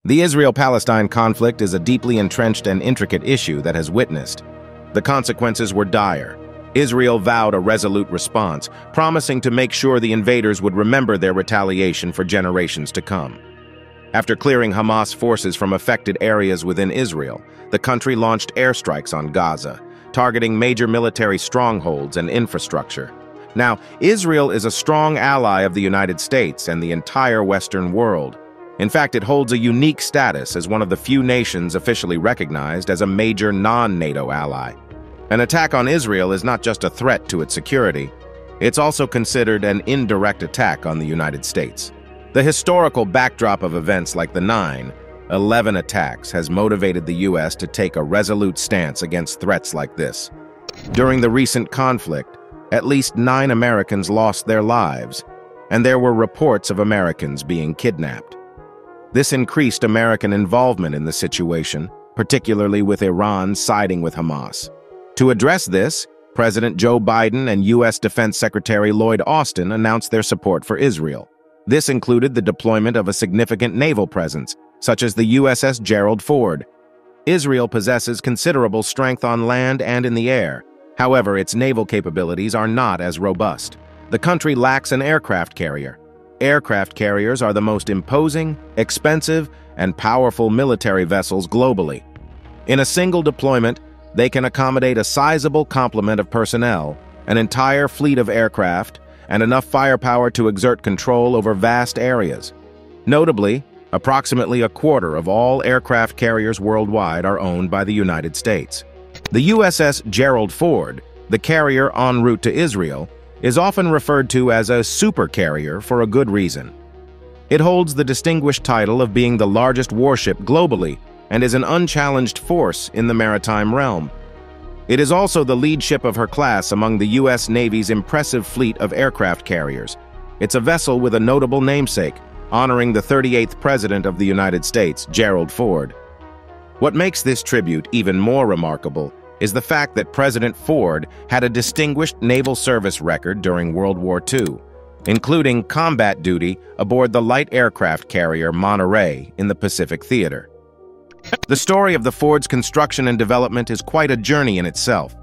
The Israel-Palestine conflict is a deeply entrenched and intricate issue that has witnessed. The consequences were dire. Israel vowed a resolute response, promising to make sure the invaders would remember their retaliation for generations to come. After clearing Hamas forces from affected areas within Israel, the country launched airstrikes on Gaza, targeting major military strongholds and infrastructure. Now, Israel is a strong ally of the United States and the entire Western world. In fact, it holds a unique status as one of the few nations officially recognized as a major non-NATO ally. An attack on Israel is not just a threat to its security, it's also considered an indirect attack on the United States. The historical backdrop of events like the 9/11 attacks has motivated the U.S. to take a resolute stance against threats like this. During the recent conflict, at least 9 Americans lost their lives, and there were reports of Americans being kidnapped. This increased American involvement in the situation, particularly with Iran siding with Hamas. To address this, President Joe Biden and U.S. Defense Secretary Lloyd Austin announced their support for Israel. This included the deployment of a significant naval presence, such as the USS Gerald Ford. Israel possesses considerable strength on land and in the air. However, its naval capabilities are not as robust. The country lacks an aircraft carrier. Aircraft carriers are the most imposing, expensive, and powerful military vessels globally. In a single deployment, they can accommodate a sizable complement of personnel, an entire fleet of aircraft, and enough firepower to exert control over vast areas. Notably, approximately a quarter of all aircraft carriers worldwide are owned by the United States. The USS Gerald Ford, the carrier en route to Israel, is often referred to as a supercarrier for a good reason. It holds the distinguished title of being the largest warship globally and is an unchallenged force in the maritime realm. It is also the lead ship of her class among the U.S. Navy's impressive fleet of aircraft carriers. It's a vessel with a notable namesake, honoring the 38th President of the United States, Gerald Ford. What makes this tribute even more remarkable is the fact that President Ford had a distinguished naval service record during World War II, including combat duty aboard the light aircraft carrier Monterey in the Pacific Theater. The story of the Ford's construction and development is quite a journey in itself.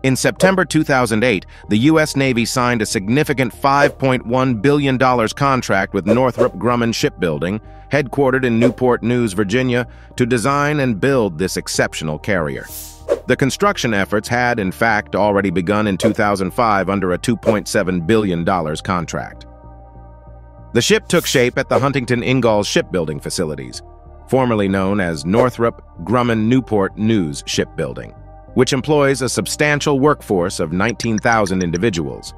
In September 2008, the U.S. Navy signed a significant $5.1 billion contract with Northrop Grumman Shipbuilding, headquartered in Newport News, Virginia, to design and build this exceptional carrier. The construction efforts had, in fact, already begun in 2005 under a $2.7 billion contract. The ship took shape at the Huntington Ingalls shipbuilding facilities, formerly known as Northrop Grumman Newport News Shipbuilding, which employs a substantial workforce of 19,000 individuals.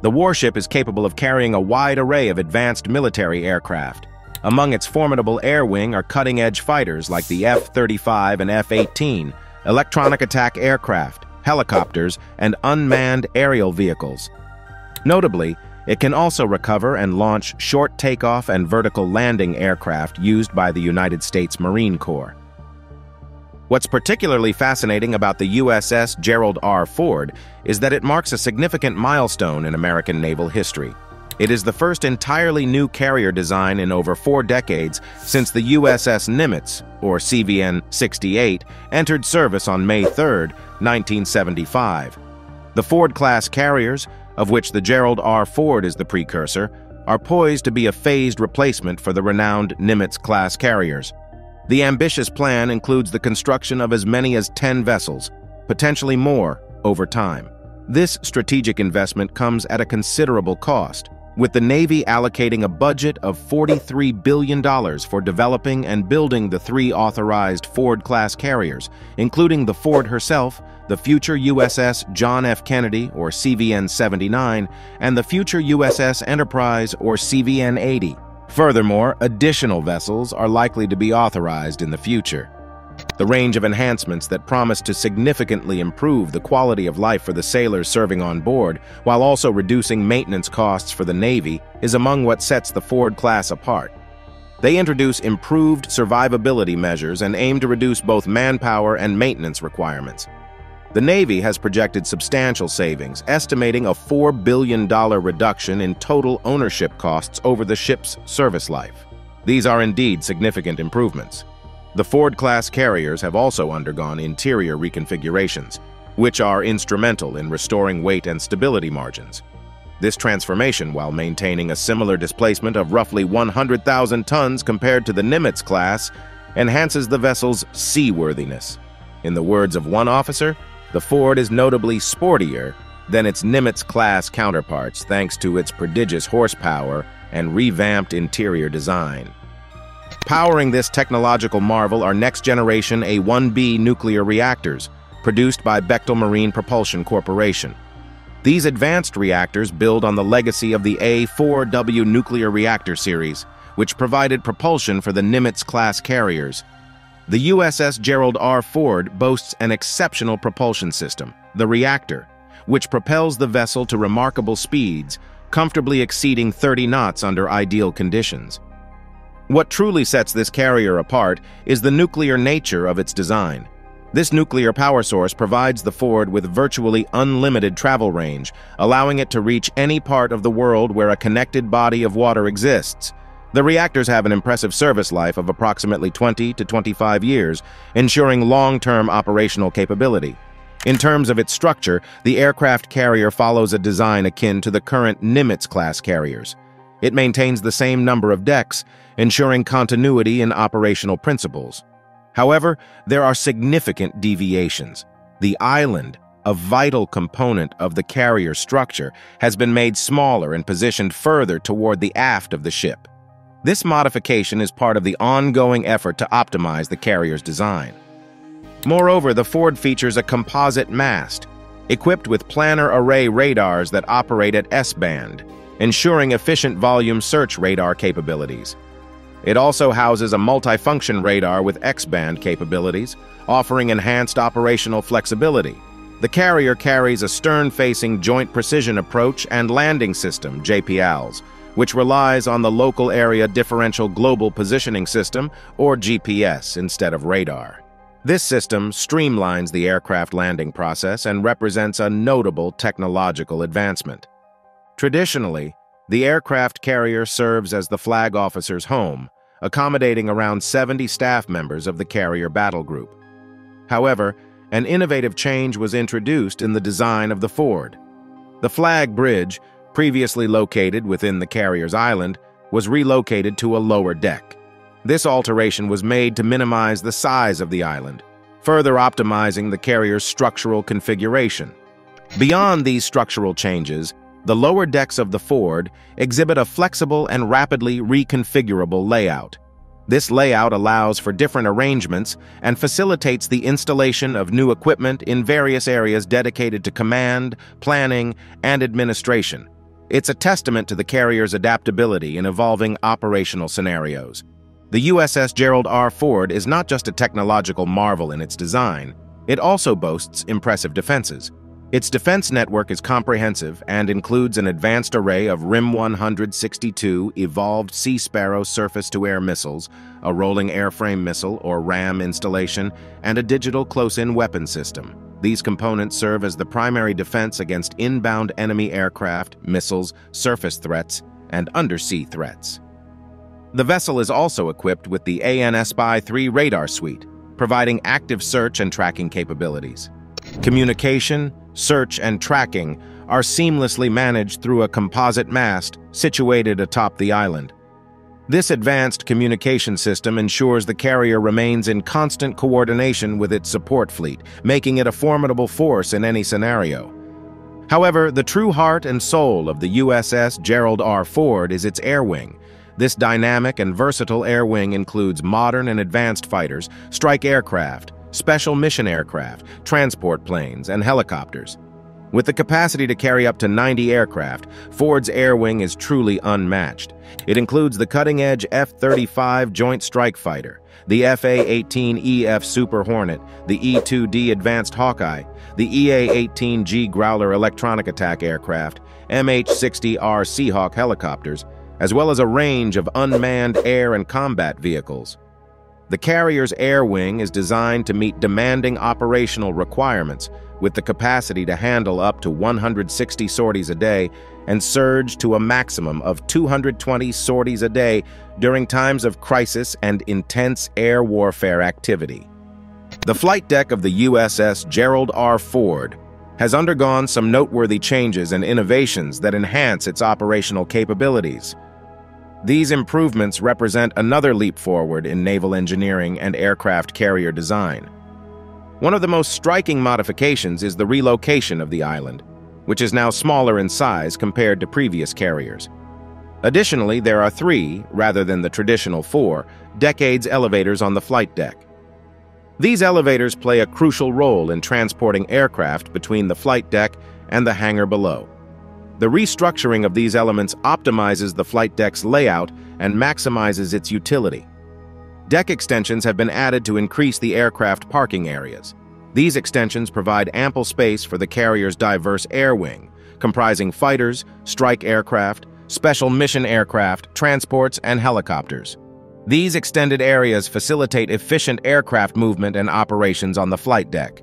The warship is capable of carrying a wide array of advanced military aircraft. Among its formidable air wing are cutting-edge fighters like the F-35 and F-18, electronic attack aircraft, helicopters, and unmanned aerial vehicles. Notably, it can also recover and launch short takeoff and vertical landing aircraft used by the United States Marine Corps. What's particularly fascinating about the USS Gerald R. Ford is that it marks a significant milestone in American naval history. It is the first entirely new carrier design in over 4 decades since the USS Nimitz, or CVN-68, entered service on May 3, 1975. The Ford-class carriers, of which the Gerald R. Ford is the precursor, are poised to be a phased replacement for the renowned Nimitz-class carriers. The ambitious plan includes the construction of as many as 10 vessels, potentially more, over time. This strategic investment comes at a considerable cost, with the Navy allocating a budget of $43 billion for developing and building the 3 authorized Ford-class carriers, including the Ford herself, the future USS John F. Kennedy, or CVN-79, and the future USS Enterprise, or CVN-80. Furthermore, additional vessels are likely to be authorized in the future. The range of enhancements that promise to significantly improve the quality of life for the sailors serving on board, while also reducing maintenance costs for the Navy, is among what sets the Ford class apart. They introduce improved survivability measures and aim to reduce both manpower and maintenance requirements. The Navy has projected substantial savings, estimating a $4 billion reduction in total ownership costs over the ship's service life. These are indeed significant improvements. The Ford-class carriers have also undergone interior reconfigurations, which are instrumental in restoring weight and stability margins. This transformation, while maintaining a similar displacement of roughly 100,000 tons compared to the Nimitz class, enhances the vessel's seaworthiness. In the words of one officer, the Ford is notably sportier than its Nimitz-class counterparts thanks to its prodigious horsepower and revamped interior design. Powering this technological marvel are next-generation A-1B nuclear reactors, produced by Bechtel Marine Propulsion Corporation. These advanced reactors build on the legacy of the A-4W nuclear reactor series, which provided propulsion for the Nimitz-class carriers. The USS Gerald R. Ford boasts an exceptional propulsion system, the reactor, which propels the vessel to remarkable speeds, comfortably exceeding 30 knots under ideal conditions. What truly sets this carrier apart is the nuclear nature of its design. This nuclear power source provides the Ford with virtually unlimited travel range, allowing it to reach any part of the world where a connected body of water exists. The reactors have an impressive service life of approximately 20 to 25 years, ensuring long-term operational capability. In terms of its structure, the aircraft carrier follows a design akin to the current Nimitz-class carriers. It maintains the same number of decks, ensuring continuity in operational principles. However, there are significant deviations. The island, a vital component of the carrier structure, has been made smaller and positioned further toward the aft of the ship. This modification is part of the ongoing effort to optimize the carrier's design. Moreover, the Ford features a composite mast, equipped with planar array radars that operate at S-band, ensuring efficient volume search radar capabilities. It also houses a multifunction radar with X-band capabilities, offering enhanced operational flexibility. The carrier carries a stern-facing joint precision approach and landing system, JPLs, which relies on the Local Area Differential Global Positioning System, or GPS, instead of radar. This system streamlines the aircraft landing process and represents a notable technological advancement. Traditionally, the aircraft carrier serves as the flag officer's home, accommodating around 70 staff members of the carrier battle group. However, an innovative change was introduced in the design of the Ford. The flag bridge, previously located within the carrier's island, was relocated to a lower deck. This alteration was made to minimize the size of the island, further optimizing the carrier's structural configuration. Beyond these structural changes, the lower decks of the Ford exhibit a flexible and rapidly reconfigurable layout. This layout allows for different arrangements and facilitates the installation of new equipment in various areas dedicated to command, planning, and administration. It's a testament to the carrier's adaptability in evolving operational scenarios. The USS Gerald R. Ford is not just a technological marvel in its design, it also boasts impressive defenses. Its defense network is comprehensive and includes an advanced array of RIM 162 evolved Sea Sparrow surface-to-air missiles, a rolling airframe missile or RAM installation, and a digital close-in weapon system. These components serve as the primary defense against inbound enemy aircraft, missiles, surface threats, and undersea threats. The vessel is also equipped with the AN/SPY-3 radar suite, providing active search and tracking capabilities. Communication, search, and tracking are seamlessly managed through a composite mast situated atop the island. This advanced communication system ensures the carrier remains in constant coordination with its support fleet, making it a formidable force in any scenario. However, the true heart and soul of the USS Gerald R. Ford is its air wing. This dynamic and versatile air wing includes modern and advanced fighters, strike aircraft, special mission aircraft, transport planes, and helicopters. With the capacity to carry up to 90 aircraft, Ford's air wing is truly unmatched. It includes the cutting-edge F-35 Joint Strike Fighter, the F-A-18EF Super Hornet, the E-2D Advanced Hawkeye, the EA-18G Growler electronic attack aircraft, MH-60R Seahawk helicopters, as well as a range of unmanned air and combat vehicles. The carrier's air wing is designed to meet demanding operational requirements, with the capacity to handle up to 160 sorties a day and surge to a maximum of 220 sorties a day during times of crisis and intense air warfare activity. The flight deck of the USS Gerald R. Ford has undergone some noteworthy changes and innovations that enhance its operational capabilities. These improvements represent another leap forward in naval engineering and aircraft carrier design. One of the most striking modifications is the relocation of the island, which is now smaller in size compared to previous carriers. Additionally, there are 3, rather than the traditional 4, decades elevators on the flight deck. These elevators play a crucial role in transporting aircraft between the flight deck and the hangar below. The restructuring of these elements optimizes the flight deck's layout and maximizes its utility. Deck extensions have been added to increase the aircraft parking areas. These extensions provide ample space for the carrier's diverse air wing, comprising fighters, strike aircraft, special mission aircraft, transports, and helicopters. These extended areas facilitate efficient aircraft movement and operations on the flight deck.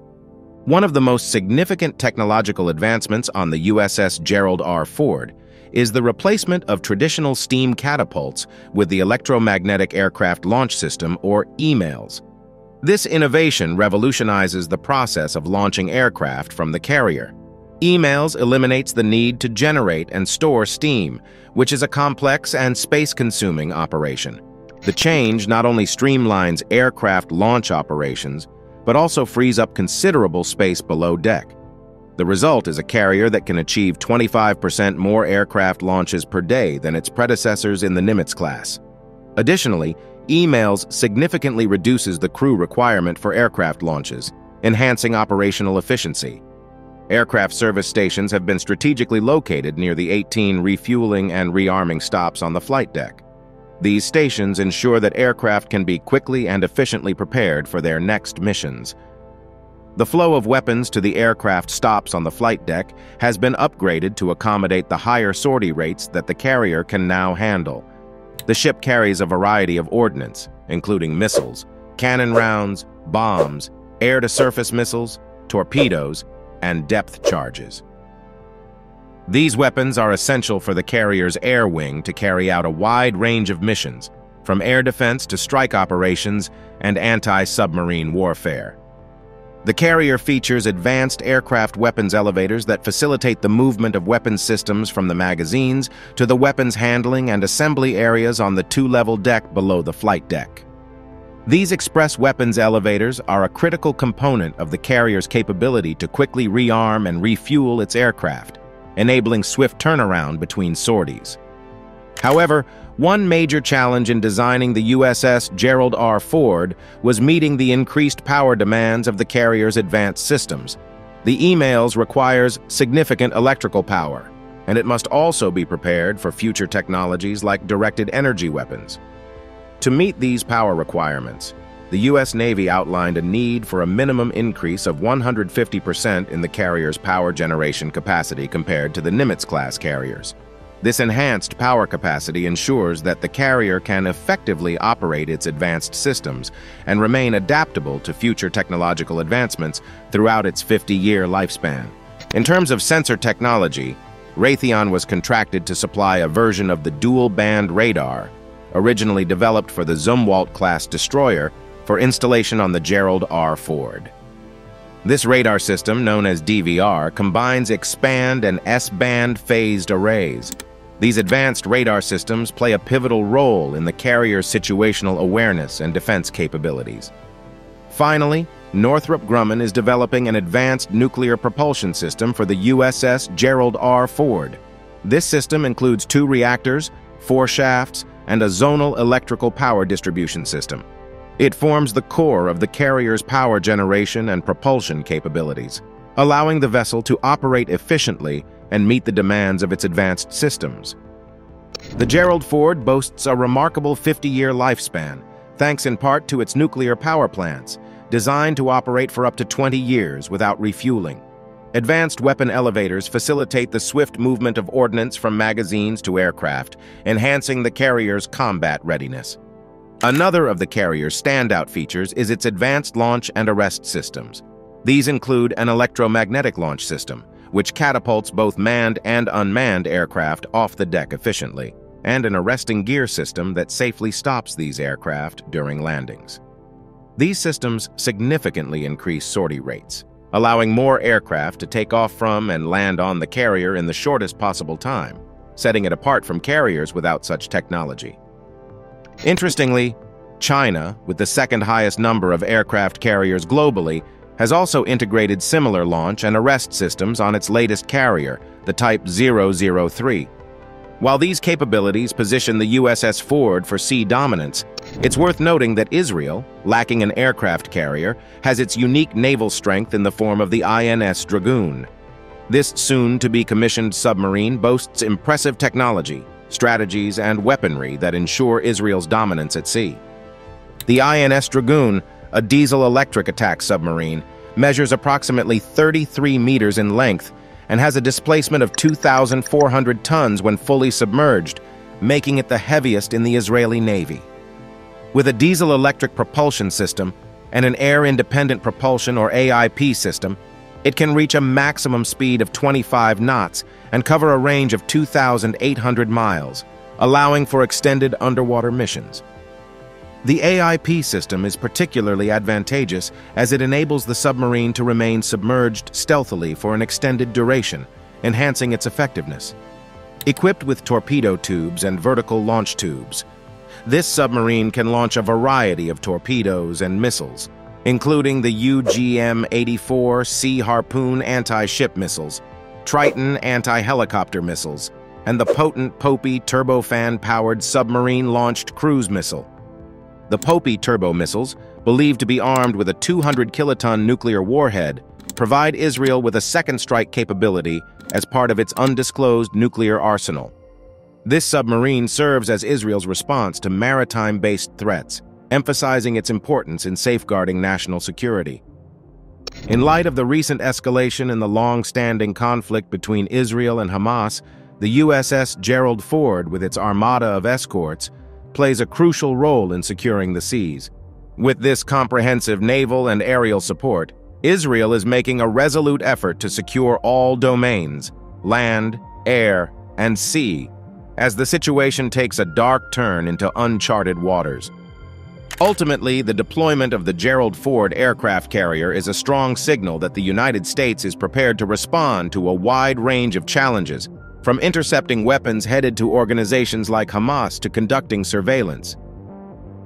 One of the most significant technological advancements on the USS Gerald R. Ford is the replacement of traditional steam catapults with the Electromagnetic Aircraft Launch System, or EMALS. This innovation revolutionizes the process of launching aircraft from the carrier. EMALS eliminates the need to generate and store steam, which is a complex and space-consuming operation. The change not only streamlines aircraft launch operations, but also frees up considerable space below deck. The result is a carrier that can achieve 25% more aircraft launches per day than its predecessors in the Nimitz class. Additionally, EMALS significantly reduces the crew requirement for aircraft launches, enhancing operational efficiency. Aircraft service stations have been strategically located near the 18 refueling and rearming stops on the flight deck. These stations ensure that aircraft can be quickly and efficiently prepared for their next missions. The flow of weapons to the aircraft stops on the flight deck has been upgraded to accommodate the higher sortie rates that the carrier can now handle. The ship carries a variety of ordnance, including missiles, cannon rounds, bombs, air-to-surface missiles, torpedoes, and depth charges. These weapons are essential for the carrier's air wing to carry out a wide range of missions, from air defense to strike operations and anti-submarine warfare. The carrier features advanced aircraft weapons elevators that facilitate the movement of weapons systems from the magazines to the weapons handling and assembly areas on the 2-level deck below the flight deck. These express weapons elevators are a critical component of the carrier's capability to quickly rearm and refuel its aircraft, enabling swift turnaround between sorties. However, one major challenge in designing the USS Gerald R. Ford was meeting the increased power demands of the carrier's advanced systems. The EMALS requires significant electrical power, and it must also be prepared for future technologies like directed energy weapons. To meet these power requirements, the U.S. Navy outlined a need for a minimum increase of 150% in the carrier's power generation capacity compared to the Nimitz-class carriers. This enhanced power capacity ensures that the carrier can effectively operate its advanced systems and remain adaptable to future technological advancements throughout its 50-year lifespan. In terms of sensor technology, Raytheon was contracted to supply a version of the dual-band radar, originally developed for the Zumwalt-class destroyer, for installation on the Gerald R. Ford. This radar system, known as DVR, combines X-band and S-band phased arrays. These advanced radar systems play a pivotal role in the carrier's situational awareness and defense capabilities. Finally, Northrop Grumman is developing an advanced nuclear propulsion system for the USS Gerald R. Ford. This system includes 2 reactors, 4 shafts, and a zonal electrical power distribution system. It forms the core of the carrier's power generation and propulsion capabilities, allowing the vessel to operate efficiently and meet the demands of its advanced systems. The Gerald Ford boasts a remarkable 50-year lifespan, thanks in part to its nuclear power plants, designed to operate for up to 20 years without refueling. Advanced weapon elevators facilitate the swift movement of ordnance from magazines to aircraft, enhancing the carrier's combat readiness. Another of the carrier's standout features is its advanced launch and arrest systems. These include an electromagnetic launch system, which catapults both manned and unmanned aircraft off the deck efficiently, and an arresting gear system that safely stops these aircraft during landings. These systems significantly increase sortie rates, allowing more aircraft to take off from and land on the carrier in the shortest possible time, setting it apart from carriers without such technology. Interestingly, China, with the second highest number of aircraft carriers globally, has also integrated similar launch and arrest systems on its latest carrier, the Type 003. While these capabilities position the USS Ford for sea dominance, it's worth noting that Israel, lacking an aircraft carrier, has its unique naval strength in the form of the INS Dragoon. This soon-to-be commissioned submarine boasts impressive technology, strategies, and weaponry that ensure Israel's dominance at sea. The INS Dragoon, a diesel-electric attack submarine, measures approximately 33 meters in length and has a displacement of 2,400 tons when fully submerged, making it the heaviest in the Israeli Navy. With a diesel-electric propulsion system and an air-independent propulsion or AIP system, it can reach a maximum speed of 25 knots and cover a range of 2,800 miles, allowing for extended underwater missions. The AIP system is particularly advantageous as it enables the submarine to remain submerged stealthily for an extended duration, enhancing its effectiveness. Equipped with torpedo tubes and vertical launch tubes, this submarine can launch a variety of torpedoes and missiles, including the UGM-84 Sea Harpoon anti-ship missiles, Triton anti-helicopter missiles, and the potent Popey turbofan-powered submarine-launched cruise missile. The Popey turbo missiles, believed to be armed with a 200-kiloton nuclear warhead, provide Israel with a second strike capability as part of its undisclosed nuclear arsenal. This submarine serves as Israel's response to maritime-based threats, emphasizing its importance in safeguarding national security. In light of the recent escalation in the long-standing conflict between Israel and Hamas, the USS Gerald Ford, with its armada of escorts, plays a crucial role in securing the seas. With this comprehensive naval and aerial support, Israel is making a resolute effort to secure all domains, land, air, and sea, as the situation takes a dark turn into uncharted waters. Ultimately, the deployment of the Gerald Ford aircraft carrier is a strong signal that the United States is prepared to respond to a wide range of challenges, from intercepting weapons headed to organizations like Hamas to conducting surveillance.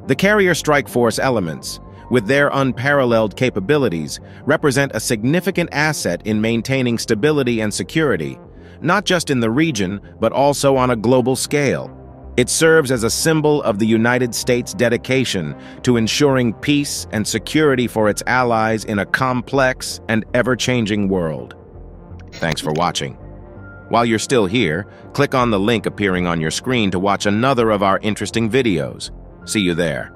The carrier strike force elements, with their unparalleled capabilities, represent a significant asset in maintaining stability and security, not just in the region, but also on a global scale. It serves as a symbol of the United States' dedication to ensuring peace and security for its allies in a complex and ever-changing world. Thanks for watching. While you're still here, click on the link appearing on your screen to watch another of our interesting videos. See you there.